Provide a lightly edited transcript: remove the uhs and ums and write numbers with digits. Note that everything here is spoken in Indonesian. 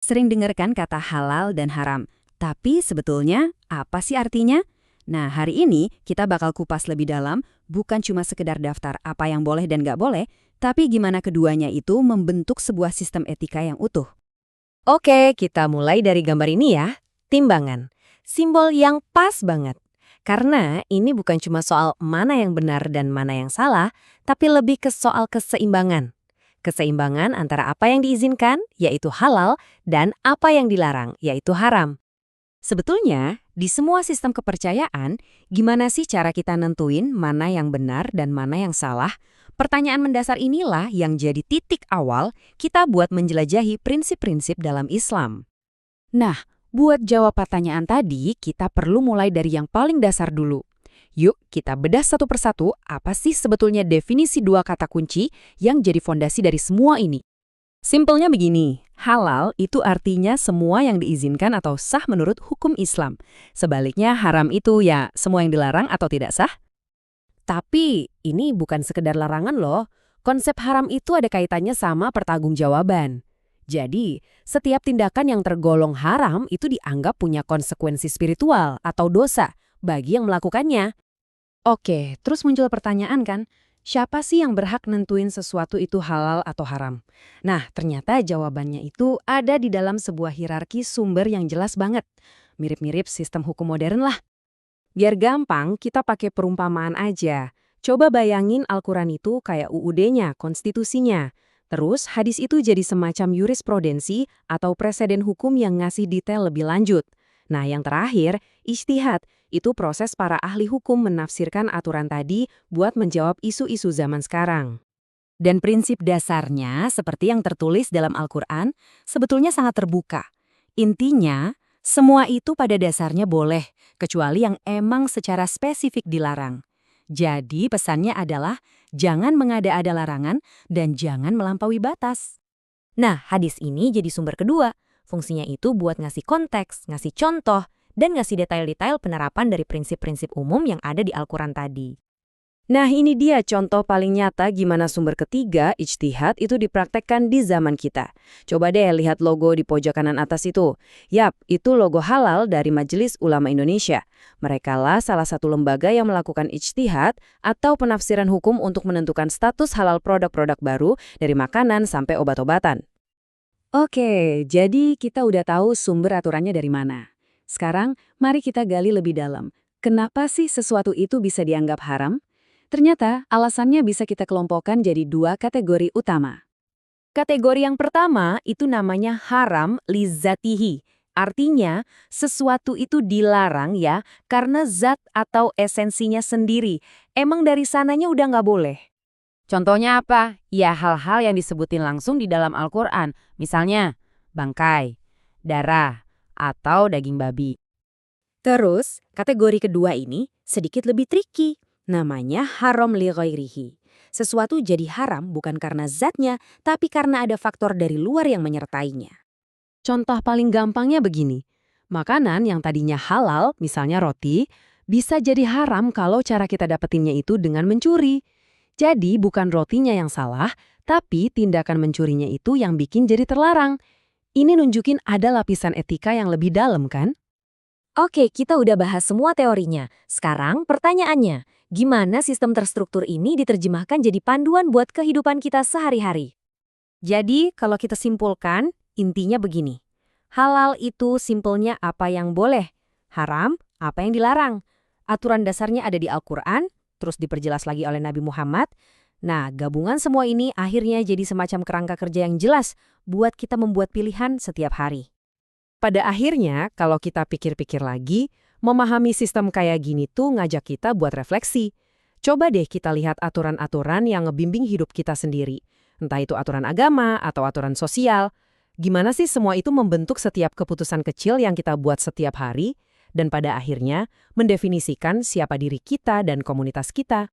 Sering dengarkan kata halal dan haram, tapi sebetulnya apa sih artinya? Nah, hari ini kita bakal kupas lebih dalam, bukan cuma sekedar daftar apa yang boleh dan nggak boleh, tapi gimana keduanya itu membentuk sebuah sistem etika yang utuh. Oke, kita mulai dari gambar ini ya. Timbangan. Simbol yang pas banget. Karena ini bukan cuma soal mana yang benar dan mana yang salah, tapi lebih ke soal keseimbangan. Keseimbangan antara apa yang diizinkan, yaitu halal, dan apa yang dilarang, yaitu haram. Sebetulnya, di semua sistem kepercayaan, gimana sih cara kita nentuin mana yang benar dan mana yang salah? Pertanyaan mendasar inilah yang jadi titik awal kita buat menjelajahi prinsip-prinsip dalam Islam. Nah, buat jawab pertanyaan tadi, kita perlu mulai dari yang paling dasar dulu. Yuk, kita bedah satu persatu apa sih sebetulnya definisi dua kata kunci yang jadi fondasi dari semua ini. Simpelnya begini, halal itu artinya semua yang diizinkan atau sah menurut hukum Islam. Sebaliknya haram itu ya semua yang dilarang atau tidak sah. Tapi ini bukan sekedar larangan loh. Konsep haram itu ada kaitannya sama pertanggungjawaban. Jadi, setiap tindakan yang tergolong haram itu dianggap punya konsekuensi spiritual atau dosa bagi yang melakukannya. Oke, terus muncul pertanyaan kan, siapa sih yang berhak nentuin sesuatu itu halal atau haram? Nah, ternyata jawabannya itu ada di dalam sebuah hierarki sumber yang jelas banget. Mirip-mirip sistem hukum modern lah. Biar gampang, kita pakai perumpamaan aja. Coba bayangin Al-Quran itu kayak UUD-nya, konstitusinya. Terus hadis itu jadi semacam jurisprudensi atau preseden hukum yang ngasih detail lebih lanjut. Nah, yang terakhir, ijtihad. Itu proses para ahli hukum menafsirkan aturan tadi buat menjawab isu-isu zaman sekarang. Dan prinsip dasarnya, seperti yang tertulis dalam Al-Quran, sebetulnya sangat terbuka. Intinya, semua itu pada dasarnya boleh, kecuali yang emang secara spesifik dilarang. Jadi pesannya adalah jangan mengada-ada larangan dan jangan melampaui batas. Nah, hadis ini jadi sumber kedua. Fungsinya itu buat ngasih konteks, ngasih contoh, dan ngasih detail-detail penerapan dari prinsip-prinsip umum yang ada di Al-Quran tadi. Nah, ini dia contoh paling nyata gimana sumber ketiga, ijtihad, itu dipraktekkan di zaman kita. Coba deh lihat logo di pojok kanan atas itu. Yap, itu logo halal dari Majelis Ulama Indonesia. Merekalah salah satu lembaga yang melakukan ijtihad atau penafsiran hukum untuk menentukan status halal produk-produk baru dari makanan sampai obat-obatan. Oke, jadi kita udah tahu sumber aturannya dari mana. Sekarang, mari kita gali lebih dalam. Kenapa sih sesuatu itu bisa dianggap haram? Ternyata, alasannya bisa kita kelompokkan jadi dua kategori utama. Kategori yang pertama itu namanya haram lizatihi. Artinya, sesuatu itu dilarang ya karena zat atau esensinya sendiri. Emang dari sananya udah nggak boleh. Contohnya apa? Ya hal-hal yang disebutin langsung di dalam Al-Quran. Misalnya, bangkai, darah, atau daging babi. Terus, kategori kedua ini sedikit lebih tricky. Namanya haram li ghairihi. Sesuatu jadi haram bukan karena zatnya, tapi karena ada faktor dari luar yang menyertainya. Contoh paling gampangnya begini. Makanan yang tadinya halal, misalnya roti, bisa jadi haram kalau cara kita dapetinnya itu dengan mencuri. Jadi bukan rotinya yang salah, tapi tindakan mencurinya itu yang bikin jadi terlarang. Ini nunjukin ada lapisan etika yang lebih dalam kan? Oke, kita udah bahas semua teorinya. Sekarang pertanyaannya, gimana sistem terstruktur ini diterjemahkan jadi panduan buat kehidupan kita sehari-hari? Jadi, kalau kita simpulkan, intinya begini. Halal itu simpelnya apa yang boleh, haram apa yang dilarang. Aturan dasarnya ada di Al-Quran, terus diperjelas lagi oleh Nabi Muhammad. Nah, gabungan semua ini akhirnya jadi semacam kerangka kerja yang jelas buat kita membuat pilihan setiap hari. Pada akhirnya, kalau kita pikir-pikir lagi, memahami sistem kayak gini tuh ngajak kita buat refleksi. Coba deh kita lihat aturan-aturan yang ngebimbing hidup kita sendiri. Entah itu aturan agama atau aturan sosial. Gimana sih semua itu membentuk setiap keputusan kecil yang kita buat setiap hari, dan pada akhirnya mendefinisikan siapa diri kita dan komunitas kita.